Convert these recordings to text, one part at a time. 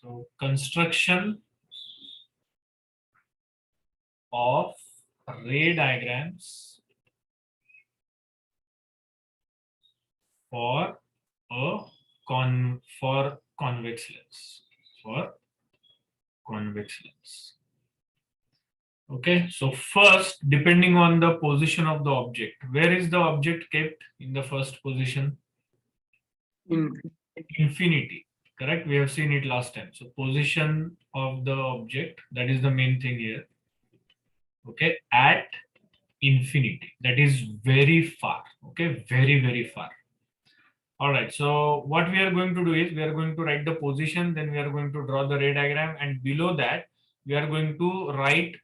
So construction of ray diagrams for a convex lens. For convex lens. Okay, so first, depending on the position of the object, where is the object kept in the first position? In Infinity, correct? We have seen it last time. So position of the object, that is the main thing here. Okay, at infinity, that is very far. Okay, very, very far. All right, so what we are going to do is we are going to write the position, then we are going to draw the ray diagram, and below that, we are going to write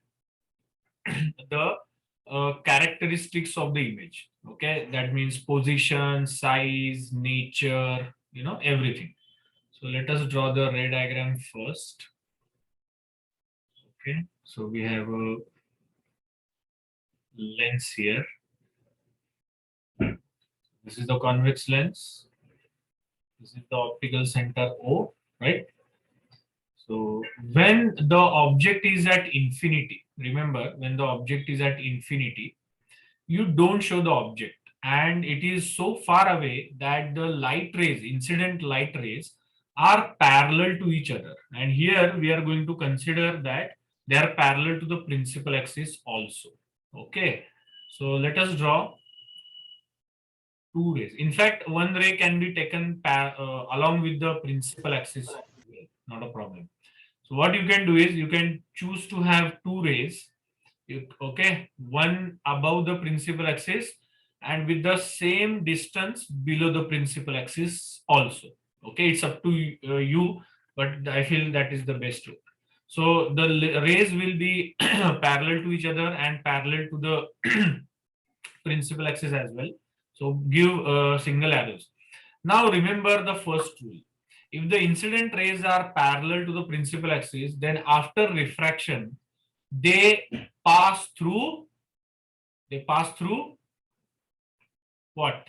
the characteristics of the image. Okay, that means position, size, nature, everything. So let us draw the ray diagram first. Okay, so we have a lens here. This is the convex lens. This is the optical center O, right? So when the object is at infinity, remember, when the object is at infinity, you don't show the object, and it is so far away that the light rays, incident light rays, are parallel to each other. And here we are going to consider that they are parallel to the principal axis also. Okay, so let us draw two rays. In fact, one ray can be taken along with the principal axis, not a problem. So what you can do is you can choose to have two rays, okay, one above the principal axis and with the same distance below the principal axis also. Okay, it's up to you, but I feel that is the best route. So the rays will be parallel to each other and parallel to the principal axis as well. So give single arrows. Now remember the first rule. If the incident rays are parallel to the principal axis, then after refraction, they pass through what?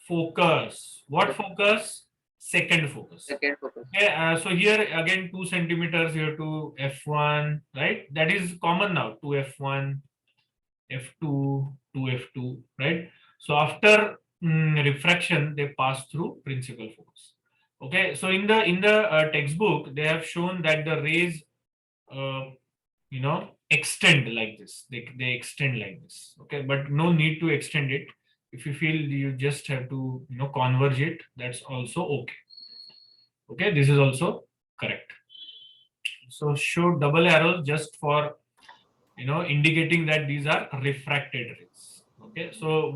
Focus. What focus? Second focus. Second focus. Okay, so here again 2 centimeters here to f1, right? That is common now, to f1, f2, to f2, right? So after refraction, they pass through principal focus. Okay, so in the textbook, they have shown that the rays, extend like this. They extend like this. Okay, but no need to extend it. If you feel you just have to converge it, that's also okay. Okay, this is also correct. So show double arrows just for indicating that these are refracted rays. Okay, so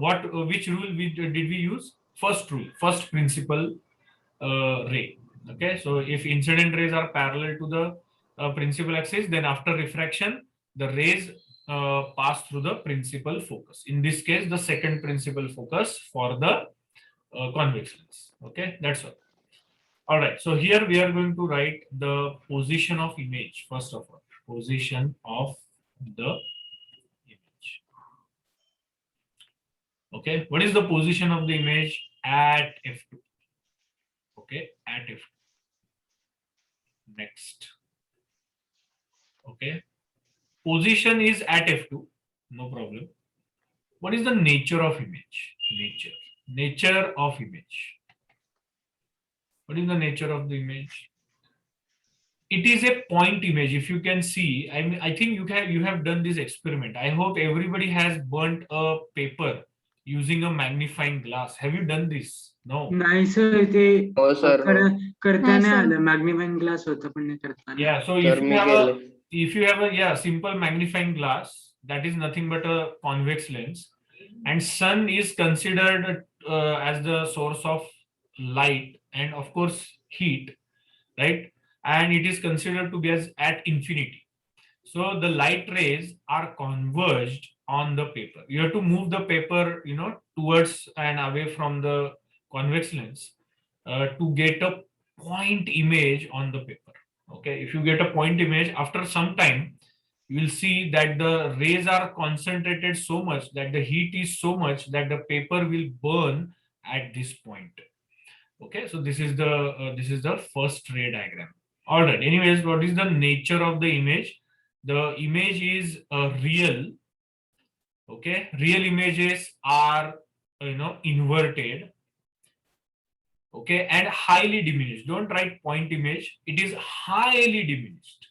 which rule did we use? First rule, first principle ray. Okay, so if incident rays are parallel to the principal axis, then after refraction, the rays pass through the principal focus. In this case, the second principal focus for the convex lens. Okay, that's all. All right, so here we are going to write the position of image first of all. Position of the image. Okay, what is the position of the image at f2? Okay, at f2. Next. Okay, position is at f2, no problem. What is the nature of image? Nature of image. What is the nature of the image? It is a point image. If you can see, I think you have done this experiment. I hope everybody has burnt a paper using a magnifying glass. Have you done this? No. नाही sir ते हो sir, हो. करता नाही, नाही sir. आलं magnifying glass होतं पण नाही करता आलं. Yeah. So Sir, if you have a simple magnifying glass, that is nothing but a convex lens, and sun is considered as the source of light and of course heat, right? And it is considered to be as at infinity. So the light rays are converged on the paper. You have to move the paper, towards and away from the convex lens to get a point image on the paper. Okay, if you get a point image, after some time, you will see that the rays are concentrated so much that the heat is so much that the paper will burn at this point. Okay, so this is the first ray diagram. All right. Anyways, what is the nature of the image? The image is real. Okay. Real images are, inverted. Okay. And highly diminished. Don't write point image. It is highly diminished.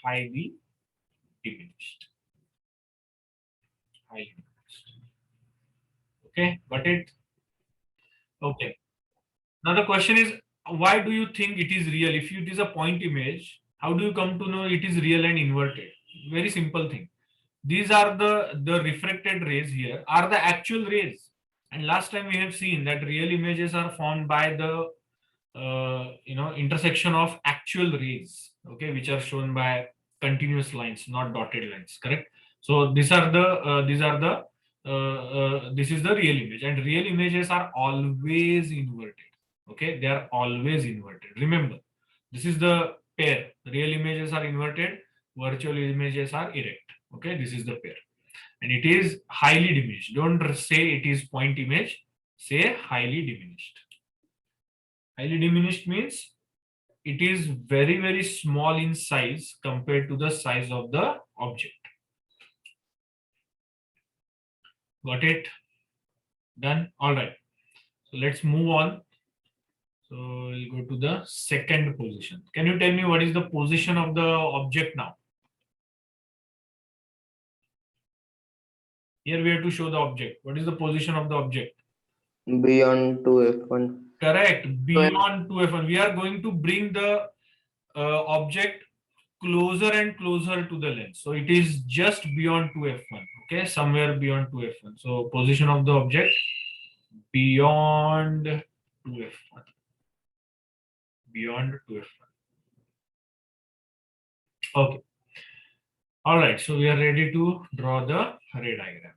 Highly diminished. Highly diminished. Okay. Got it? Okay. Now the question is, why do you think it is real? If it is a point image, how do you come to know it is real and inverted? Very simple thing. These are the refracted rays here are the actual rays. And last time we have seen that real images are formed by the intersection of actual rays, okay, which are shown by continuous lines, not dotted lines, correct? So this is the real image, and real images are always inverted. Okay, they are always inverted. Remember, this is the pair. Real images are inverted, virtual images are erect. Okay, this is the pair, and it is highly diminished. Don't say it is point image, say highly diminished. Highly diminished means it is very, very small in size compared to the size of the object. Got it? Done? All right. So let's move on. So we'll go to the second position. Can you tell me what is the position of the object now? Here we have to show the object. What is the position of the object? Beyond 2F1. Correct. Beyond 2F1. We are going to bring the object closer and closer to the lens. So it is just beyond 2F1. Okay, somewhere beyond 2F1. So position of the object beyond 2F1. Beyond 2F1. Okay. All right. So we are ready to draw the ray diagram.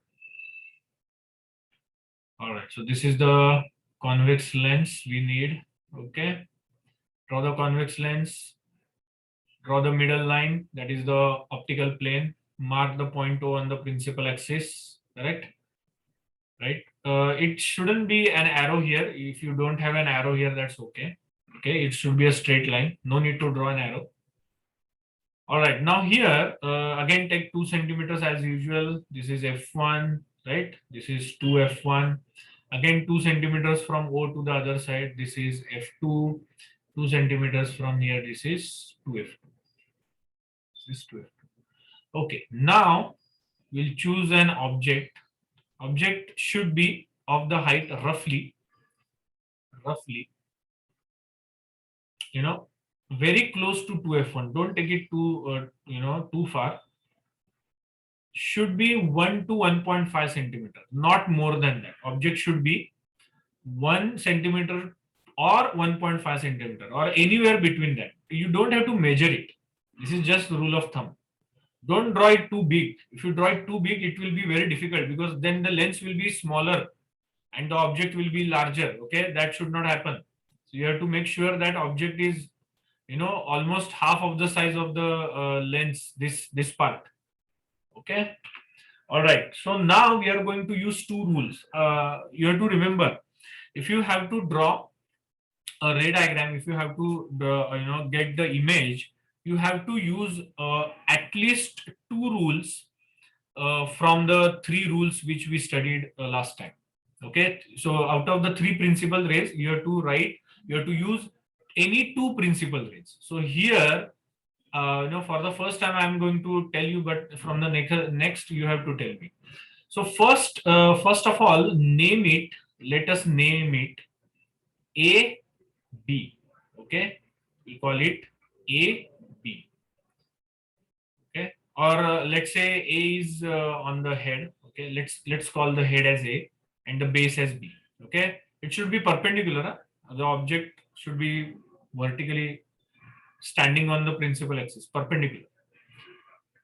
All right. So this is the convex lens we need. Okay. Draw the convex lens. Draw the middle line. That is the optical plane. Mark the point O on the principal axis. Correct? Right? It shouldn't be an arrow here. If you don't have an arrow here, that's okay. Okay, it should be a straight line. No need to draw an arrow. All right, now here, again, take 2 centimeters as usual. This is F1, right? This is 2F1. Again, 2 centimeters from O to the other side. This is F2. 2 centimeters from here. This is 2F2. This is 2F2. Okay, now we'll choose an object. Object should be of the height roughly, very close to 2F1. Don't take it too far. Should be 1 to 1.5 centimeter, not more than that. Object should be 1 centimeter or 1.5 centimeter or anywhere between that. You don't have to measure it. This is just the rule of thumb. Don't draw it too big. If you draw it too big, it will be very difficult because then the lens will be smaller and the object will be larger. Okay, that should not happen. So you have to make sure that object is, almost half of the size of the lens, this part. Okay. All right. So now we are going to use 2 rules. You have to remember, if you have to draw a ray diagram, if you have to get the image, you have to use at least 2 rules from the 3 rules which we studied last time. Okay, so out of the 3 principal rays, you have to use any 2 principal rays. So here, for the first time, I'm going to tell you, but from the next you have to tell me. So first of all, name it. Let us name it A, B. Okay, we call it A, B. Okay, or let's say A is on the head. Okay, let's call the head as A and the base as B. Okay, it should be perpendicular. Huh? The object should be vertically standing on the principal axis, perpendicular.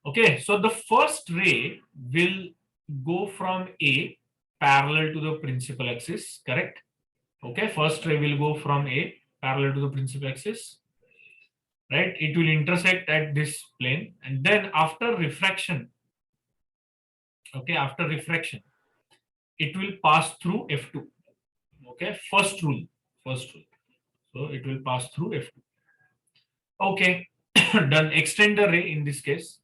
Okay, so the first ray will go from A parallel to the principal axis, correct? Okay, first ray will go from A parallel to the principal axis, right? It will intersect at this plane, and then after refraction, okay, it will pass through F2. Okay, first rule. So it will pass through F2. Okay, done. Extend the ray in this case.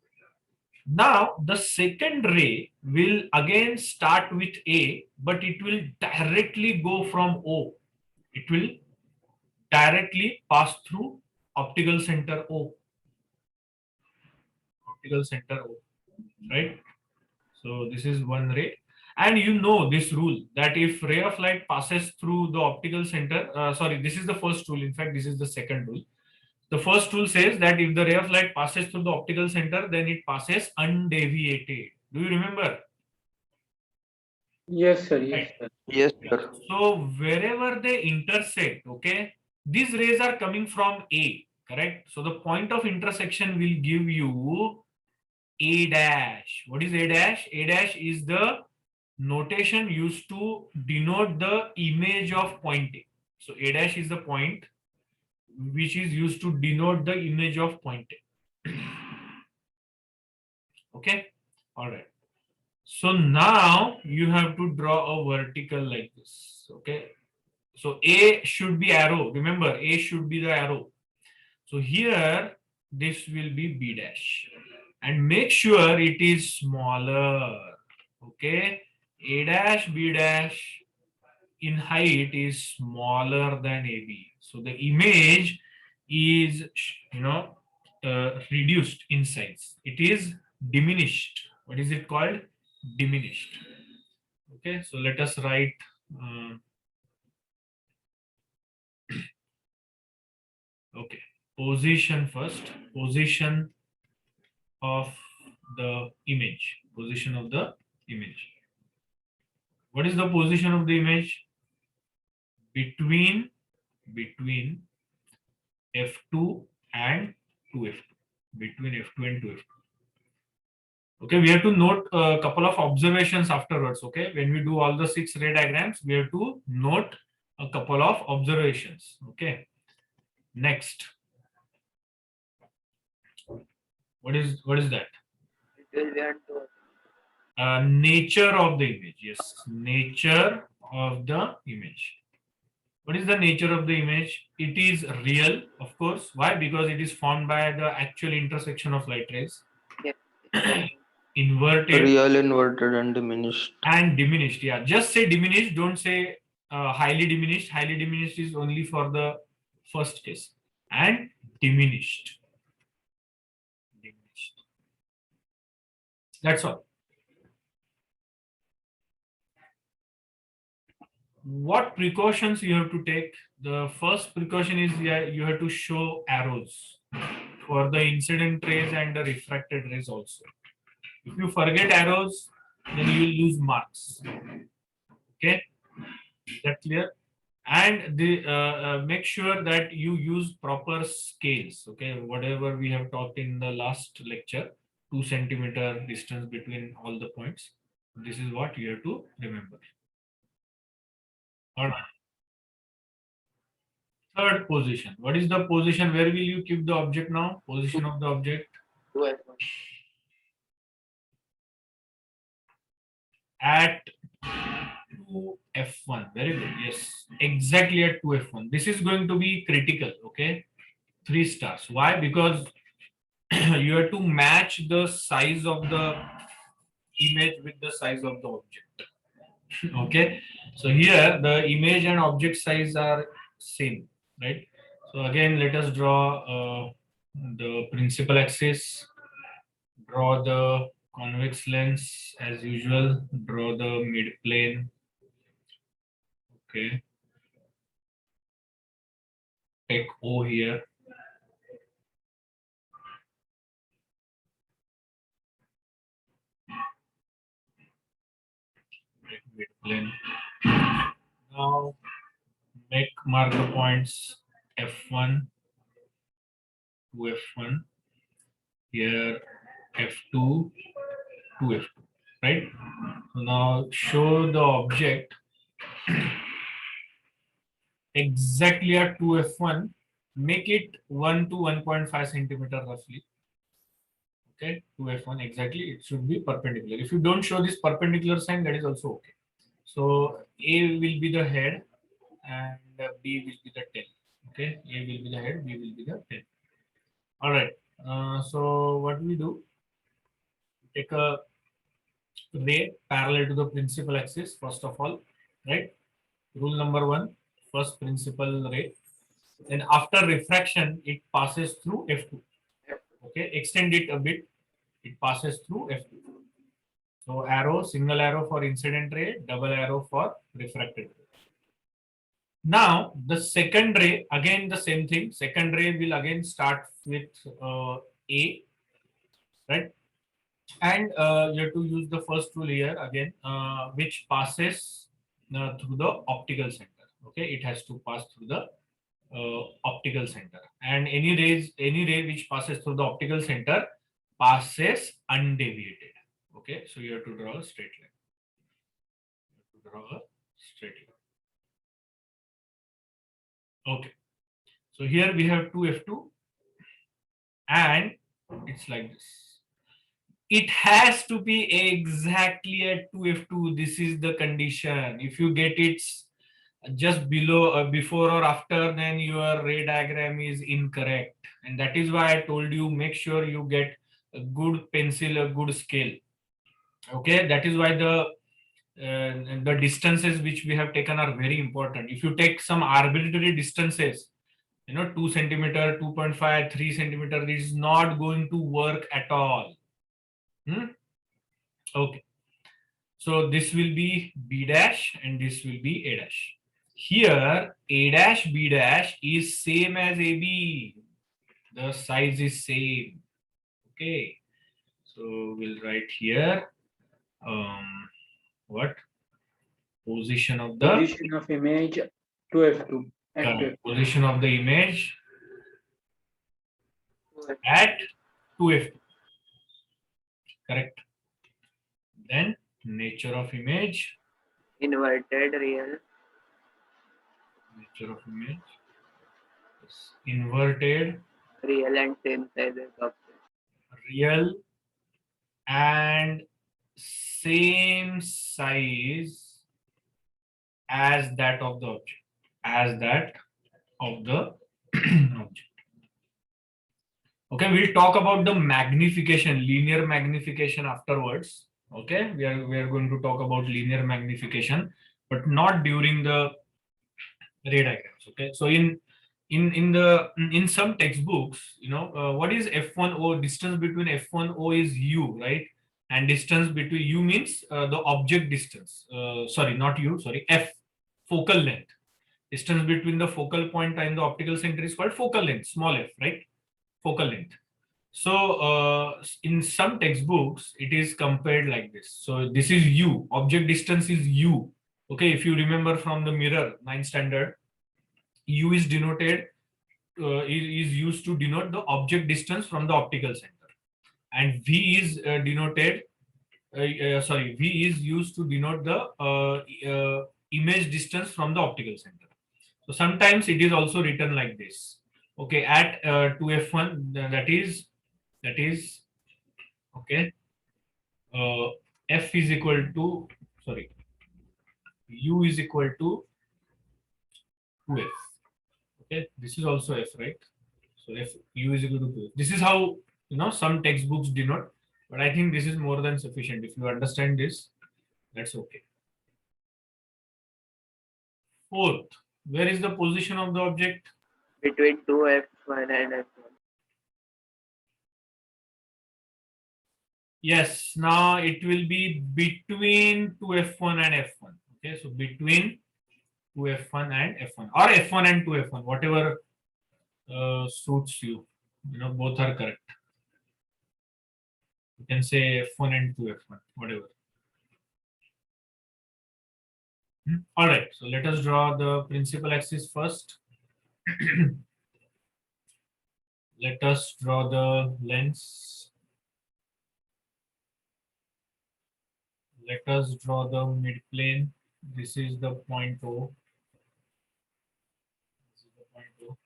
Now the second ray will again start with A, but it will directly go from O. It will directly pass through optical center O. Optical center O, right? So this is one ray. And you know this rule that if ray of light passes through the optical center, sorry, this is the first rule. In fact, this is the second rule. The first rule says that if the ray of light passes through the optical center, then it passes undeviated. Do you remember? Yes, sir. Yes, Right. sir. Yes, sir. So wherever they intersect, okay, these rays are coming from A, correct? So the point of intersection will give you A dash. What is A dash? A dash is the notation used to denote the image of point A. So A dash is the point which is used to denote the image of point A. Okay, all right. So now you have to draw a vertical like this. Okay, so A should be arrow. Remember, A should be the arrow. So here this will be B dash, and make sure it is smaller. Okay, A dash B dash in height is smaller than AB. So the image is, reduced in size. It is diminished. What is it called? Diminished. Okay, so let us write. Okay, position first. Position of the image. Position of the image. What is the position of the image? Between F2 and 2F2. Between F2 and 2F2. Okay, we have to note a couple of observations afterwards. Okay, when we do all the 6 ray diagrams, we have to note a couple of observations. Okay, next. What is that? Nature of the image. Yes, nature of the image. What is the nature of the image? It is real, of course. Why? Because it is formed by the actual intersection of light rays. Inverted Real, inverted, and diminished. and diminished. Yeah, just say diminished. Don't say highly diminished. Highly diminished is only for the first case. And diminished. Diminished. That's all. What precautions you have to take? The first precaution is you have to show arrows for the incident rays and the refracted rays also. If you forget arrows, then you will lose marks. Okay, is that clear? And make sure that you use proper scales. Okay, whatever we have talked in the last lecture, 2 centimeter distance between all the points. This is what you have to remember. All right. Third position. What is the position? Where will you keep the object now? Position of the object at 2F1. Very good. Yes, exactly at 2F1. This is going to be critical. Okay, 3 stars. Why? Because you have to match the size of the image with the size of the object. Okay, so here the image and object size are same, right? So again, let us draw the principal axis, draw the convex lens as usual, draw the mid plane. Okay, take O here. Mid plane. Now mark the points F1 to F1, here F2 to F2, right? So now show the object exactly at 2F1, make it 1 to 1.5 centimeter roughly. Okay, 2F1 exactly, it should be perpendicular. If you don't show this perpendicular sign, that is also okay. So A will be the head and B will be the tail. Okay, A will be the head, B will be the tail. All right. So what we do? Take a ray parallel to the principal axis first of all, right? Rule number one, first principal ray. Then after refraction, it passes through F2. Okay, extend it a bit. It passes through F2. So arrow, single arrow for incident ray, double arrow for refracted ray. Now the second ray, again the same thing. Second ray will again start with A, right? And you have to use the first rule here again, which passes through the optical center. Okay, it has to pass through the optical center, and any ray which passes through the optical center passes undeviated. Okay, so you have to draw a straight line. You have to draw a straight line. Okay, so here we have 2f2, and it's like this. It has to be exactly at 2f2. This is the condition. If you get it just below, before or after, then your ray diagram is incorrect. And that is why I told you, make sure you get a good pencil, a good scale. Okay, that is why the distances which we have taken are very important. If you take some arbitrary distances, 2 centimeter, 2.5, 3 centimeter, it is not going to work at all. Okay, so this will be B dash and this will be A dash. Here A dash B dash is same as AB. The size is same. Okay, so we'll write here what position of the Position of image 2f2 at position of the image at 2f2. Correct. Then nature of image. Inverted real. Nature of image. Inverted. Real and same size as object. Real and same size as that of the object. As that of the object. Okay, we'll talk about the magnification, linear magnification afterwards. Okay, we are going to talk about linear magnification, but not during the ray diagrams. Okay, so in some textbooks, what is f1o? Distance between f1o is u, right? And distance between u means the object distance. Sorry, not u. Sorry, f, focal length. Distance between the focal point and the optical center is called focal length, small f, right? Focal length. So in some textbooks, it is compared like this. So this is u, object distance is u. Okay, if you remember from the mirror 9th standard, u is denoted, is used to denote the object distance from the optical center, and v is denoted. V is used to denote the image distance from the optical center. So sometimes it is also written like this. Okay, at 2f1, that is okay, f is equal to, sorry, u is equal to 2f. Okay, this is also f, right? So f, u is equal to 2f. This is how some textbooks denote, but I think this is more than sufficient. If you understand this, that's okay. Fourth, where is the position of the object? Between 2f1 and f1. Yes, now it will be between 2f1 and f1. Okay, so between 2f1 and f1, or f1 and 2f1, whatever suits you. Both are correct. You can say f1 and 2f1, whatever. All right, so let us draw the principal axis first. Let us draw the lens. Let us draw the midplane. This is the point O. This is the point O.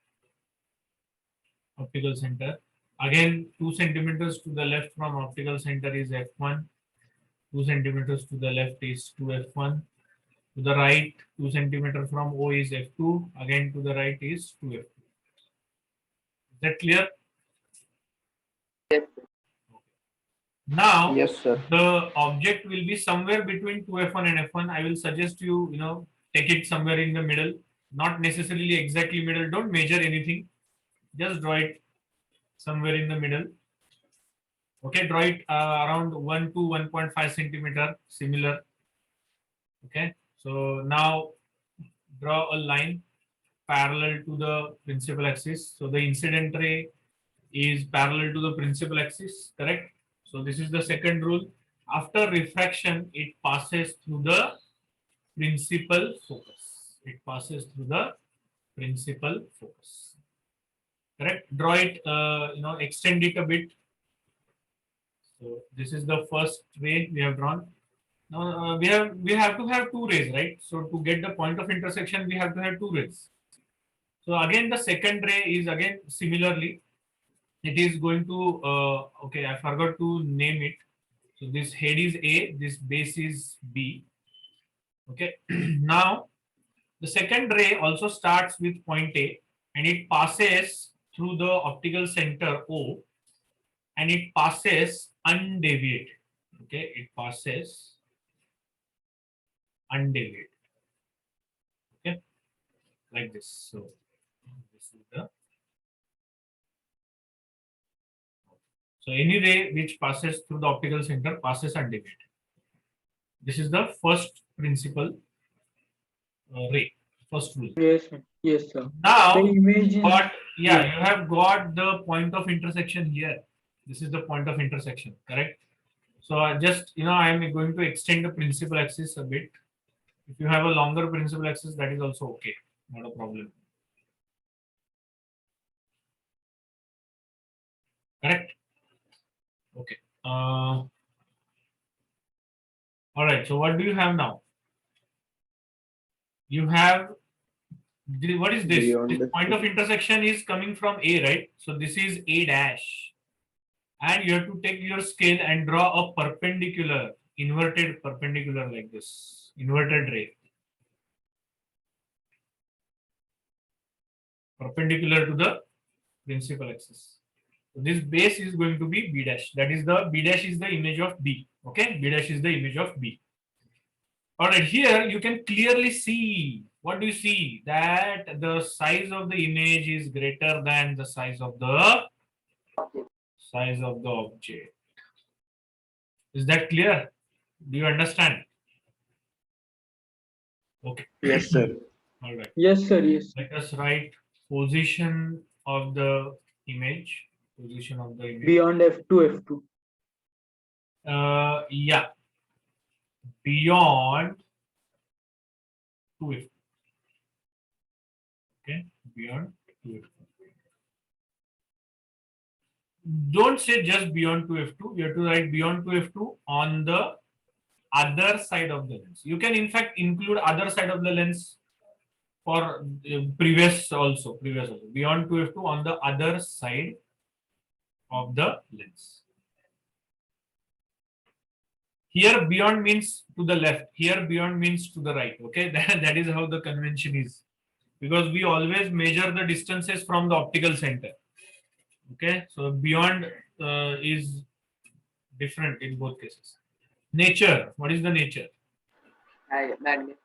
Optical center. Again, 2 centimeters to the left from optical center is f1. 2 centimeters to the left is 2f1. To the right, 2 centimeters from O is f2. Again, to the right is 2f2. Is that clear? Now Yes, sir. the object will be somewhere between 2f1 and f1. I will suggest you, take it somewhere in the middle, not necessarily exactly middle. Don't measure anything. Just draw it somewhere in the middle. Okay, draw it around 1 to 1.5 centimeter, similar. Okay, so now draw a line parallel to the principal axis. So the incident ray is parallel to the principal axis, correct? So this is the second rule. After refraction, it passes through the principal focus. It passes through the principal focus. Correct? Draw it, extend it a bit. So this is the first ray we have drawn. Now we have to have two rays, right? So to get the point of intersection, we have to have two rays. So again, the second ray is again similarly. It is going to okay. I forgot to name it. So this head is A. This base is B. Okay. Now the second ray also starts with point A, and it passes through the optical center O, and it passes undeviated. Okay, it passes undeviated. Okay, like this. So this is the any ray which passes through the optical center passes undeviated. This is the first principal ray, first rule. Yes, sir. Yes, sir. Now, The image is but yeah, you have got the point of intersection here. This is the point of intersection, correct? So I just, I am going to extend the principal axis a bit. If you have a longer principal axis, that is also okay, not a problem. Correct? Okay. All right. So what do you have now? You have what is this? Beyond This the point of intersection is coming from A, right? So this is A dash. And you have to take your scale and draw a perpendicular, inverted perpendicular like this, inverted ray. Perpendicular to the principal axis. So this base is going to be B dash. That is the B dash is the image of B. Okay, B dash is the image of B. All right, here you can clearly see. What do you see? That the size of the image is greater than the size of the object. Is that clear? Do you understand? Okay. Yes, sir. All right. yes, sir. Yes. Let us write position of the image. Position of the image. Beyond F2, F2. Yeah. Beyond 2f. Okay. Beyond 2f. Don't say just beyond 2f2. You have to write beyond 2f2 on the other side of the lens. You can in fact include other side of the lens for previous also. Beyond 2f2 on the other side of the lens. Here beyond means to the left. Here beyond means to the right. Okay, that is how the convention is. Because we always measure the distances from the optical center. Okay, so beyond is different in both cases. Nature. What is the nature? Magnified.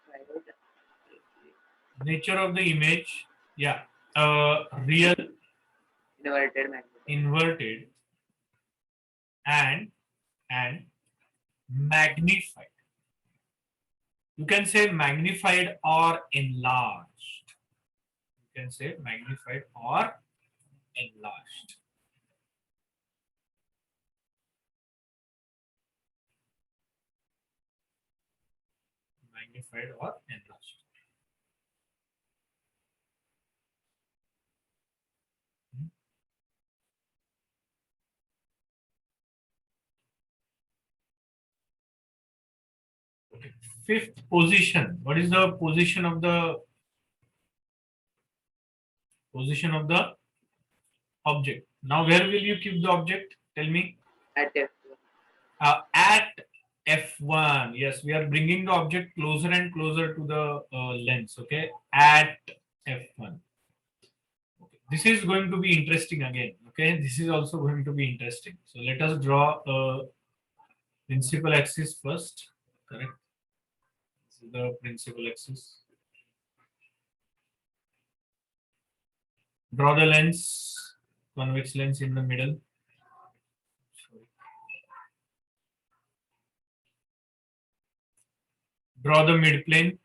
Nature of the image. Yeah. Real, Inverted magnified. inverted, and magnified. You can say magnified or enlarged. You can say magnified or enlarged. Magnified or enlarged. Okay. Fifth position. What is the position of the object? Now, where will you keep the object? Tell me. At F2. At f1. Yes, we are bringing the object closer and closer to the lens. Okay, at f1. Okay. This is going to be interesting again. Okay, this is also going to be interesting. So let us draw a Principal axis first, correct? This is the principal axis. Draw the lens, convex lens in the middle. Draw the mid plane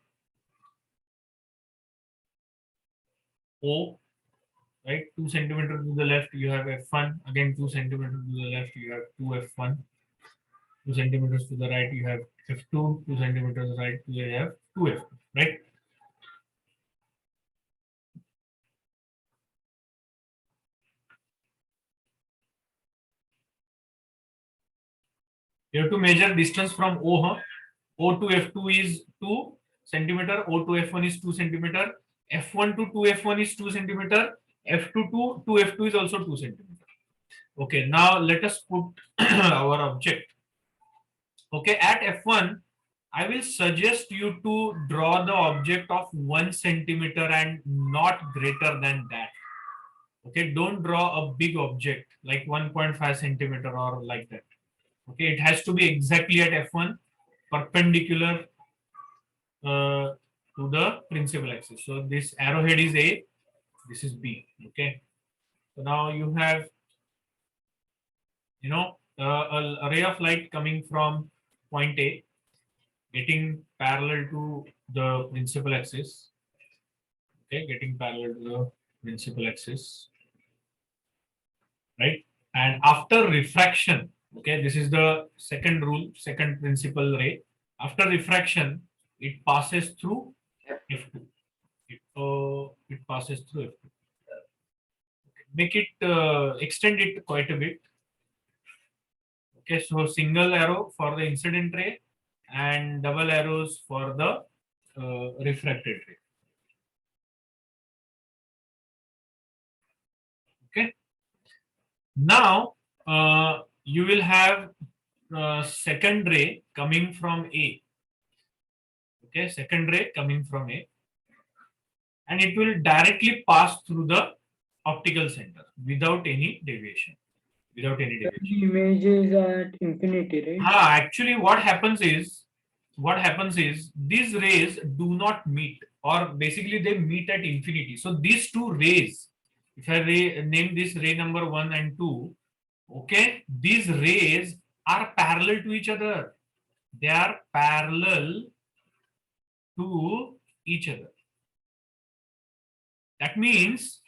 O, right? 2 centimeter to the left, you have F1. Again, 2 centimeter to the left, you have 2F1. 2 centimeters to the right, you have F2. 2 centimeters right, you have 2F2, right? You have to measure distance from O. Huh? O to F2 is 2 centimeter. O to F1 is 2 centimeter. F1 to 2F1 is 2 centimeter. F2 to 2F2 is also 2 centimeter. Okay, now let us put our object. Okay, at F1, I will suggest you to draw the object of 1 centimeter and not greater than that. Okay, don't draw a big object like 1.5 centimeter or like that. Okay, it has to be exactly at F1, perpendicular to the principal axis. So this arrowhead is A, this is B. Okay, so now you have, a ray of light coming from point A, getting parallel to the principal axis. Okay, getting parallel to the principal axis, right? And after refraction, okay, this is the second rule, second principal ray. After refraction, it passes through F2. It passes through F2. Make it extend it quite a bit. Okay, so single arrow for the incident ray and double arrows for the refracted ray. Okay. Now you will have second ray coming from A. Okay, second ray coming from A, and it will directly pass through the optical center without any deviation. Without any deviation. The image is at infinity, right? Actually, what happens is these rays do not meet, or basically they meet at infinity. So these two rays, if I name this ray number 1 and 2, okay, these rays are parallel to each other. They are parallel to each other. That means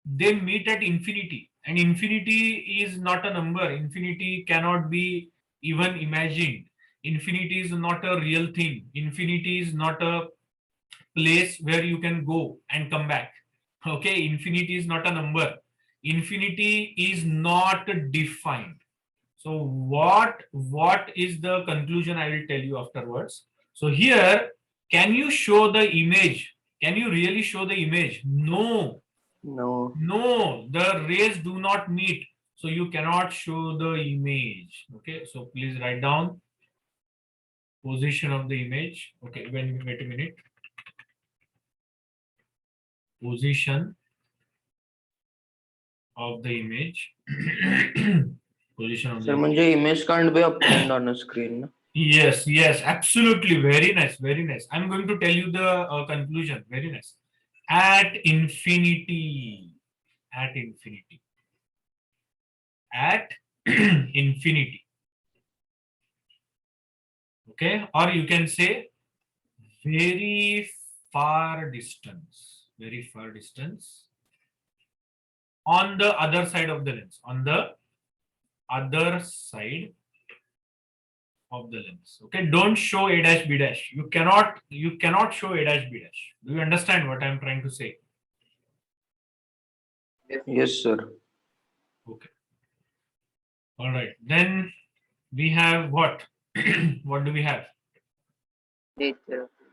they meet at infinity, and infinity is not a number. Infinity cannot be even imagined. Infinity is not a real thing. Infinity is not a place where you can go and come back. Okay, infinity is not a number. Infinity is not defined. So what is the conclusion? I will tell you afterwards. So here, can you show the image? Can you really show the image? No. No. No, the rays do not meet. So you cannot show the image. Okay, so please write down position of the image. Okay, wait a minute. Position of the image. Position of the Sir, image. म्हणजे image can't be obtained on a screen. No? Yes, absolutely. Very nice, very nice. I'm going to tell you the conclusion. Very nice. At infinity. At infinity. At infinity. Okay, or you can say very far distance, on the other side of the lens, on the other side of the lens. Okay, don't show A dash B dash. You cannot show A dash B dash. Do you understand what I'm trying to say? Yes, sir. Okay. All right. Then we have what? What do we have?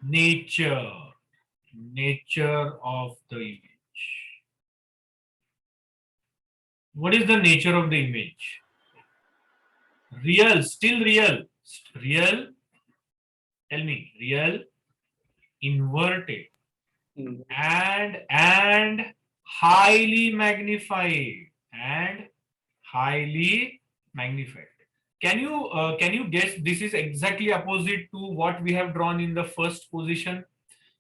Nature. Nature of the image. What is the nature of the image? Real, still real. Real, tell me, real, inverted, and highly magnified. can you guess? This is exactly opposite to what we have drawn in the first position.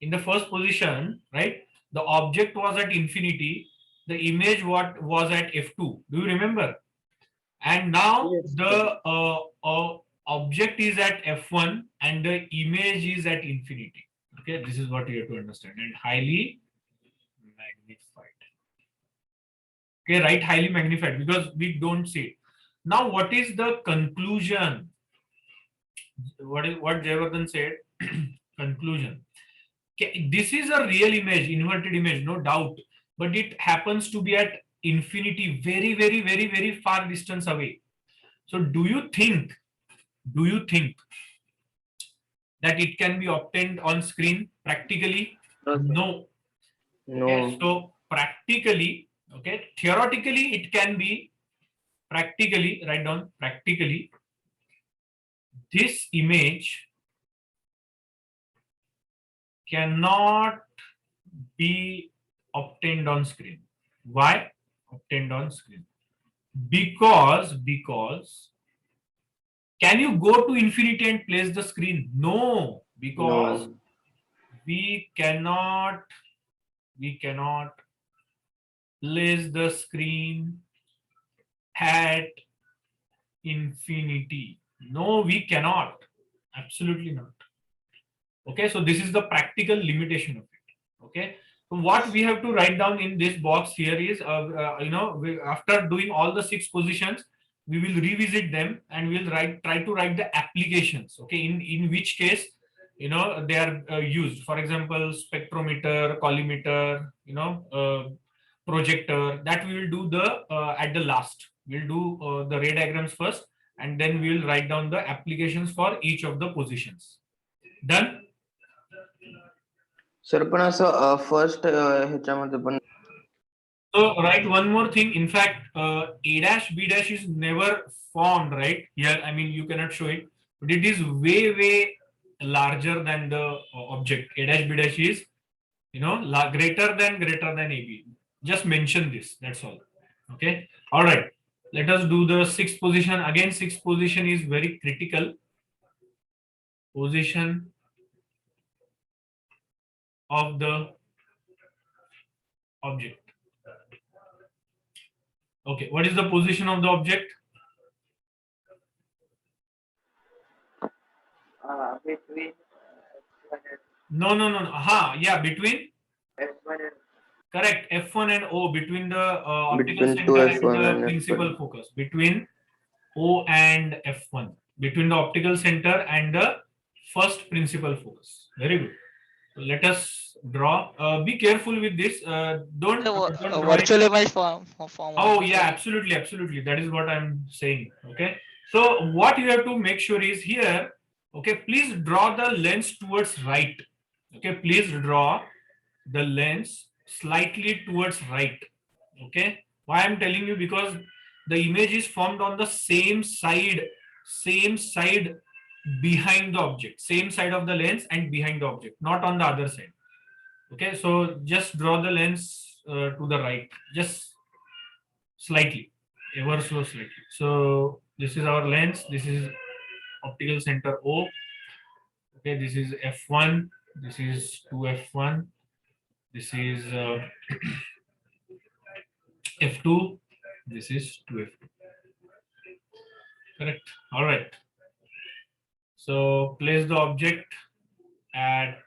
In the first position, right? The object was at infinity. The image what was at f2. Do you remember? And now Yes. the object is at f1 and the image is at infinity. Okay, this is what you have to understand. And highly magnified. Okay, right? Highly magnified because we don't see it. Now, what is the conclusion? What Jayavardhan said? Conclusion. Okay, this is a real image, inverted image, no doubt, but it happens to be at infinity, very, very, very, very far distance away. So, do you think that it can be obtained on screen practically? No, sir. No. No. Okay, so practically, okay, theoretically it can be, practically, write down practically, this image cannot be obtained on screen. Why obtained on screen? Because can you go to infinity and place the screen? No, because No. we cannot place the screen at infinity. No, we cannot. Absolutely not. Okay, so this is the practical limitation of it. Okay, so what we have to write down in this box here is, after doing all the 6 positions, we will revisit them and we'll try to write the applications. Okay, in which case, they are used. For example, spectrometer, collimeter, projector. That we will do at the last. We'll do the ray diagrams first, and then we will write down the applications for each of the positions. Done. Sir पण असं first ह्याच्यामध्ये पण So right, one more thing. In fact, A dash B dash is never formed right here. I mean, you cannot show it, but it is way larger than the object. A dash B dash is greater than AB. Just mention this. That's all. Okay. All right. Let us do the 6th position again. 6th position is very critical. Position of the object. Okay, what is the position of the object? Between F1 No. Aha, yeah, between. and F1 and Correct. F1 and O, between the optical Between center and F1 the and principal F1. focus. Between O and F1. Between the optical center and the first principal focus. Very good. So let us draw. Be careful with this. Don't draw it. Virtual image form. Oh yeah, absolutely. That is what I'm saying. Okay. So what you have to make sure is here. Okay, please draw the lens towards right. Okay, please draw the lens slightly towards right. Okay. Why I'm telling you, because the image is formed on the same side behind the object, same side of the lens and behind the object, not on the other side. Okay, so just draw the lens to the right, just slightly, ever so slightly. So this is our lens. This is optical center O. Okay, this is F1. This is 2F1. This is F2. This is 2F2. Correct. All right. So place the object at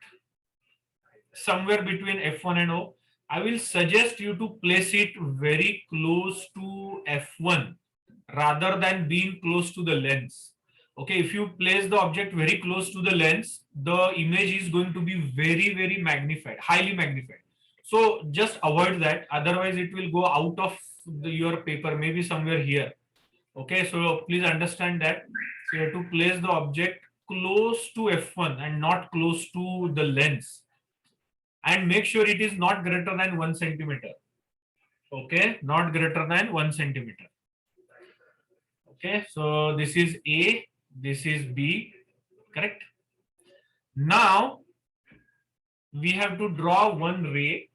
somewhere between F1 and O. I will suggest you to place it very close to F1 rather than being close to the lens. Okay, if you place the object very close to the lens, the image is going to be very magnified, highly magnified. So just avoid that. Otherwise, it will go out of your paper, maybe somewhere here. Okay, so please understand that. So you have to place the object close to F1 and not close to the lens. And make sure it is not greater than 1 centimeter. Okay, not greater than 1 centimeter. Okay, so this is A, this is B, correct? Now we have to draw one ray.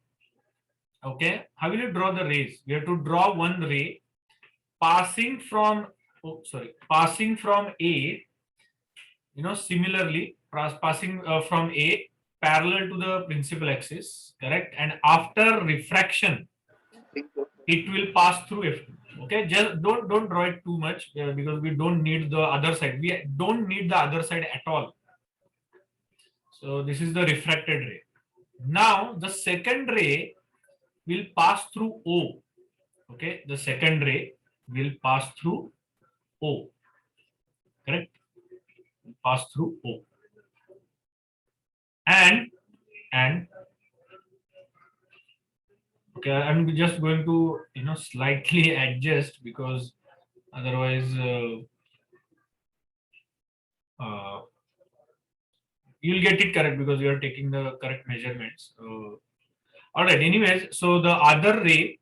Okay, how will you draw the rays? We have to draw one ray passing from passing from A, similarly, passing from A parallel to the principal axis, correct? And after refraction, it will pass through F2. Okay, just don't draw it too much because we don't need the other side. We don't need the other side at all. So this is the refracted ray. Now the second ray will pass through O. Okay, the second ray will pass through O. Correct? Pass through O. And okay, I'm just going to slightly adjust because otherwise you'll get it correct because you are taking the correct measurements. All right. Anyways, so the other ray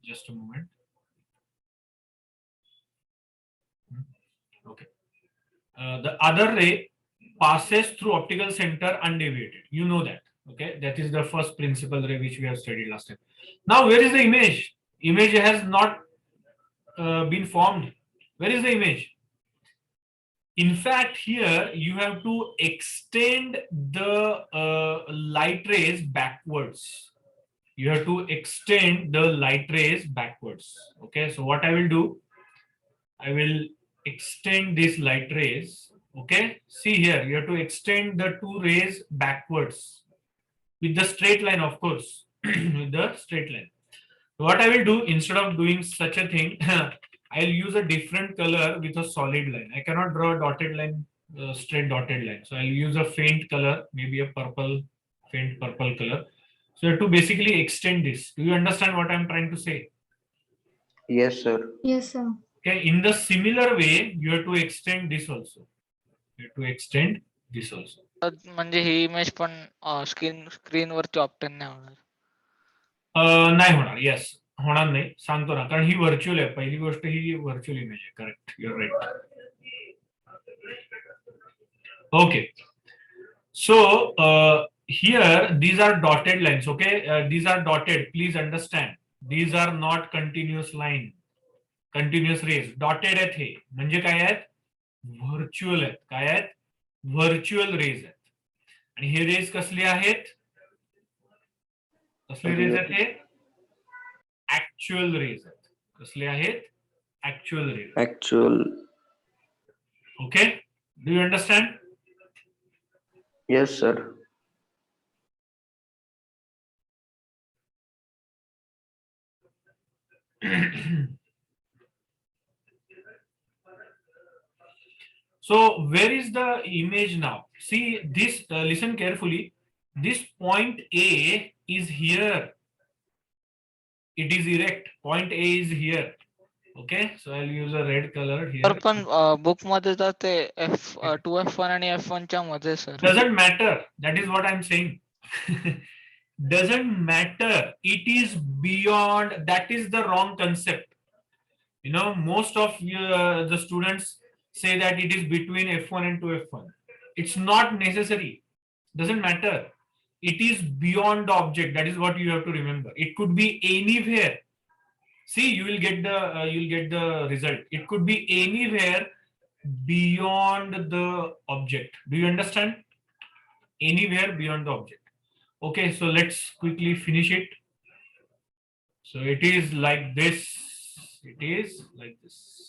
just a moment. Okay. The other ray passes through optical center undeviated. You know that. Okay. That is the first principal ray which we have studied last time. Now, where is the image? Image has not been formed. Where is the image? In fact, here you have to extend the light rays backwards. You have to extend the light rays backwards. Okay, so what I will do, I will extend these light rays. Okay, see here, you have to extend the two rays backwards with the straight line, of course, with the straight line. What I will do, instead of doing such a thing, I'll use a different color with a solid line. I cannot draw a dotted line, straight dotted line. So I'll use a faint color, maybe a purple, faint purple color. So to basically extend this. Do you understand what I'm trying to say? Yes, sir. Yes, sir. Okay, in the similar way, you have to extend this also. You have to extend this also. म्हणजे ही image पण स्क्रीनवरती obtain नाही होणार. नाही होणार. Yes, होणार नाही, सांगतो ना, कारण ही व्हर्च्युअल आहे. पहिली गोष्ट ही व्हर्च्युअल इमेज आहे. Correct, your right. Okay, so here these are dotted lines. Okay, these are dotted. Please understand, these are not continuous line, continuous rays. Dotted आहेत हे म्हणजे काय आहेत? व्हर्च्युअल आहेत. काय आहेत? व्हर्च्युअल रेज आहेत. आणि हे रेज कसले आहेत? कसले रेज आहेत हे? ऍक्च्युअल रेज आहेत. कसले आहेत? Actual rays. Actual. Okay, do you understand? Yes, sir. So where is the image now? See this, listen carefully. This point A is here. It is erect. Point A is here. Okay, so I'll use a red color here. तर पण book मध्ये तर ते F2F1 आणि F1 च्या मध्ये sir. Doesn't matter. That is what I'm saying. Doesn't matter. It is beyond. That is the wrong concept. Most of the students say that it is between F1 and 2F1. It's not necessary. Doesn't matter. It is beyond the object. That is what you have to remember. It could be anywhere. See, you will get the result. It could be anywhere beyond the object. Do you understand? Anywhere beyond the object. Okay, so let's quickly finish it. So it is like this. It is like this.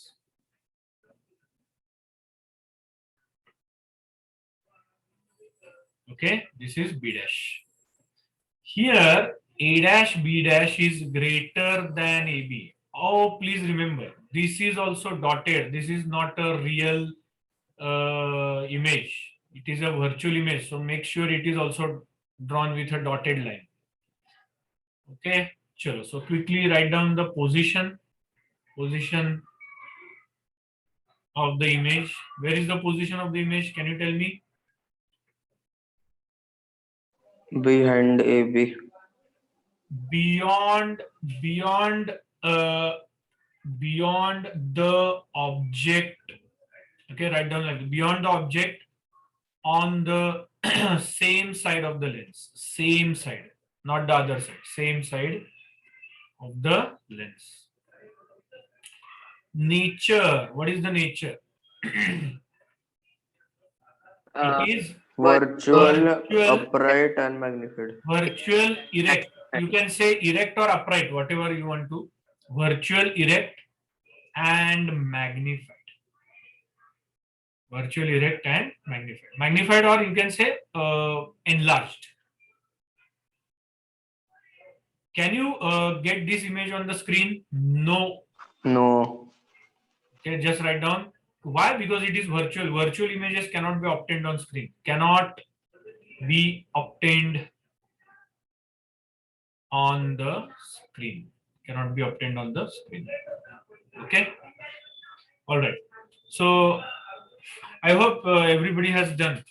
Okay, this is B dash. Here A dash B dash is greater than AB. Oh, please remember, this is also dotted. This is not a real image. It is a virtual image. So make sure it is also drawn with a dotted line. Okay, chalo. So quickly write down the position of the image. Where is the position of the image? Can you tell me? Behind AB. Beyond the object. Okay, write down like beyond the object on the same side of the lens. Same side, not the other side, same side of the lens. Nature, what is the nature? It is Virtual, Virtual. upright, and magnified. virtual erect. You can say erect or upright, whatever you want to. Virtual erect and magnified. Virtual erect and magnified. Magnified, or you can say enlarged. Can you get this image on the screen? No. No. Okay, just write down. Why? Because it is virtual. Virtual images cannot be obtained on screen. Cannot be obtained on the screen. Cannot be obtained on the screen. Okay. All right. So I hope everybody has done.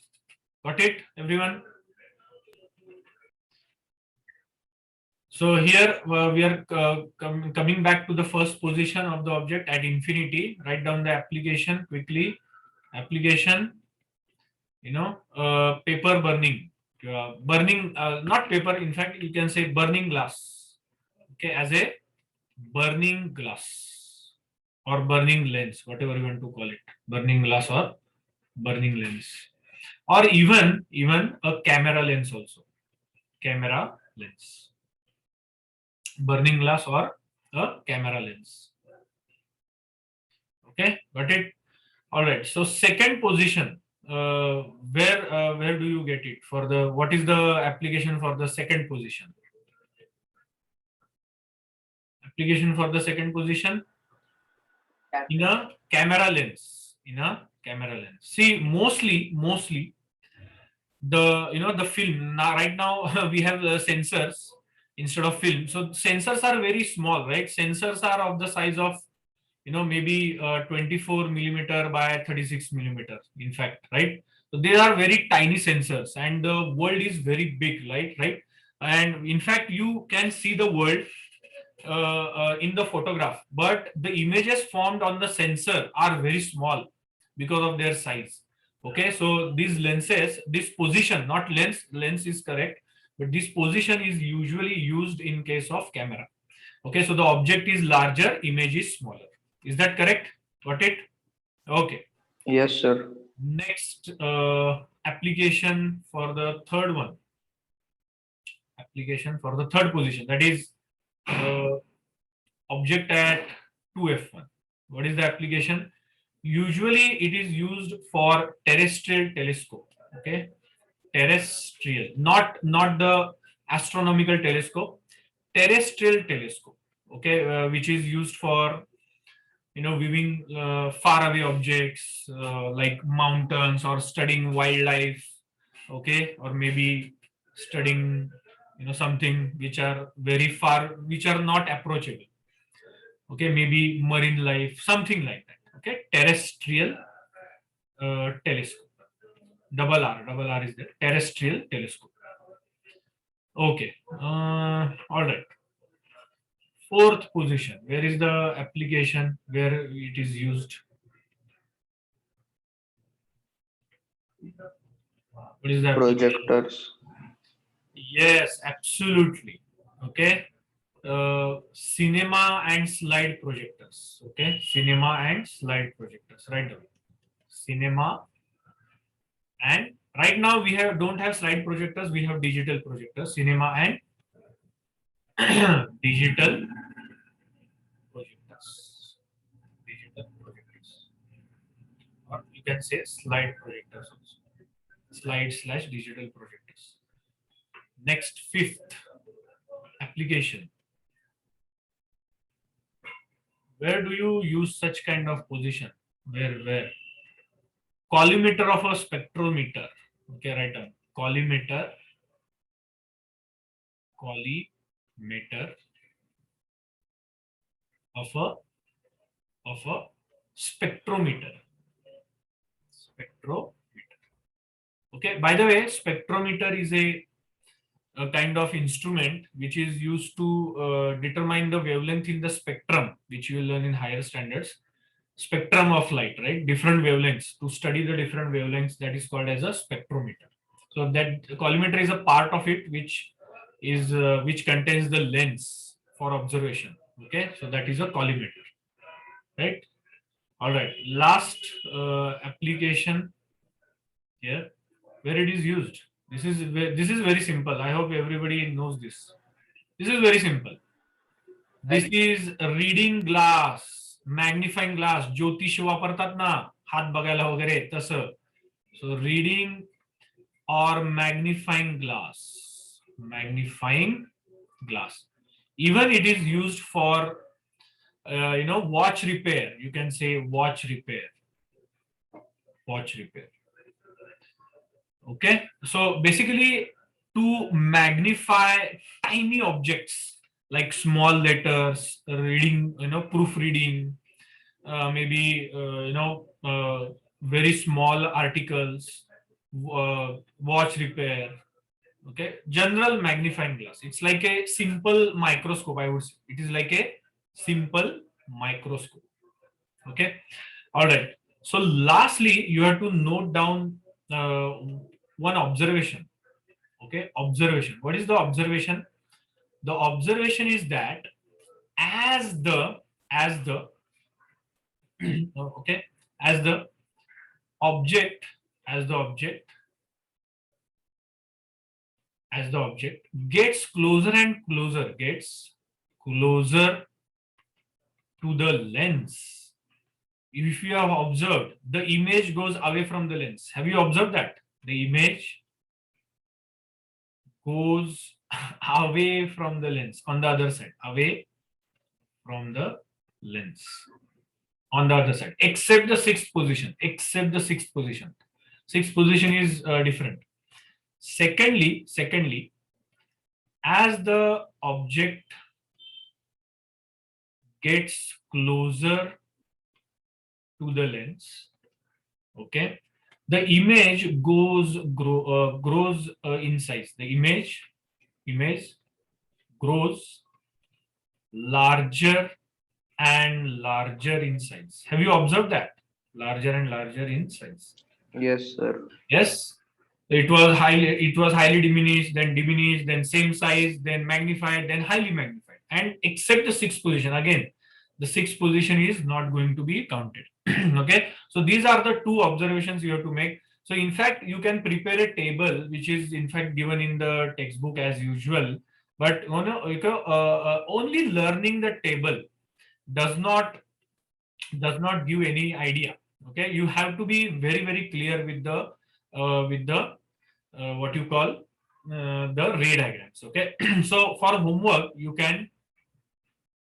Got it, everyone? So here we are coming back to the first position of the object at infinity. Write down the application quickly. Application, paper burning. Burning, not paper, in fact, you can say burning glass. Okay, as a burning glass or burning lens, whatever you want to call it. Burning glass or burning lens. Or even a camera lens also. Camera lens. Burning glass or a camera lens. Okay, got it? All right. So second position, where do you get it for the? What is the application for the second position? Application for the second position in a camera lens. In a camera lens. See, mostly the film. Now, right now we have sensors instead of film. So sensors are very small, right? Sensors are of the size of maybe 24 millimeter by 36 millimeter, in fact, right? So they are very tiny sensors, and the world is very big, right? And in fact, you can see the world in the photograph, but the images formed on the sensor are very small because of their size. Okay, so these lenses, this position, not lens is correct, but this position is usually used in case of camera. Okay, so the object is larger, image is smaller. Is that correct? Got it? Okay. Yes, sir. Next application for the third one. Application for the third position, that is object at 2f1. What is the application? Usually it is used for terrestrial telescope. Okay, terrestrial, not the astronomical telescope, terrestrial telescope. Okay, which is used for viewing far away objects like mountains, or studying wildlife. Okay, or maybe studying something which are very far, which are not approachable. Okay, maybe marine life, something like that. Okay, terrestrial telescope. Double R is there. Terrestrial telescope. Okay. All right. Fourth position. Where is the application where it is used? What is the application? Projectors. Yes, absolutely. Okay. Cinema and slide projectors. Okay. Cinema and slide projectors. Right down. Cinema, and right now we don't have slide projectors, we have digital projectors. Cinema and digital projectors. Digital projectors. Or you can say slide projectors also. Slide/digital projectors. Next, fifth application. Where do you use such kind of position? Where? Collimator of a spectrometer. Okay, write down. Collimator of a spectrometer. Okay, by the way, spectrometer is a kind of instrument which is used to determine the wavelength in the spectrum, which you will learn in higher standards. Spectrum of light, right? Different wavelengths. To study the different wavelengths, that is called as a spectrometer. So that collimator is a part of it which is which contains the lens for observation. Okay, so that is a collimator, right? All right, last application here where it is used. This is very simple. I hope everybody knows this. This is very simple. This is reading glass, magnifying glass. ज्योतिष वापरतात ना हात बघायला वगैरे तसं. So reading or magnifying glass. Magnifying glass. Even it is used for watch repair. You can say watch repair. Watch repair. Okay. So basically to magnify tiny objects like small letters, reading, proofreading, maybe, very small articles, watch repair. Okay, general magnifying glass. It's like a simple microscope, I would say. It is like a simple microscope. Okay, all right. So lastly, you have to note down one observation. Okay, observation. What is the observation? The observation is that as the okay, as the object gets closer and closer, to the lens. If you have observed, the image goes away from the lens. Have you observed that? The image goes away from the lens on the other side, away from the lens on the other side, except the sixth position. Sixth position is different. Secondly, as the object gets closer to the lens, okay, the image grows in size. The image grows larger and larger in size. Have you observed that? Larger and larger in size. Yes, sir. Yes. It was highly diminished, then same size, then magnified, then highly magnified. And except the sixth position, again, the sixth position is not going to be counted. Okay. So these are the two observations you have to make. So in fact, you can prepare a table, which is in fact given in the textbook as usual. But only learning the table does not give any idea. Okay, you have to be very, very clear with the what you call the ray diagrams. Okay, so for homework you can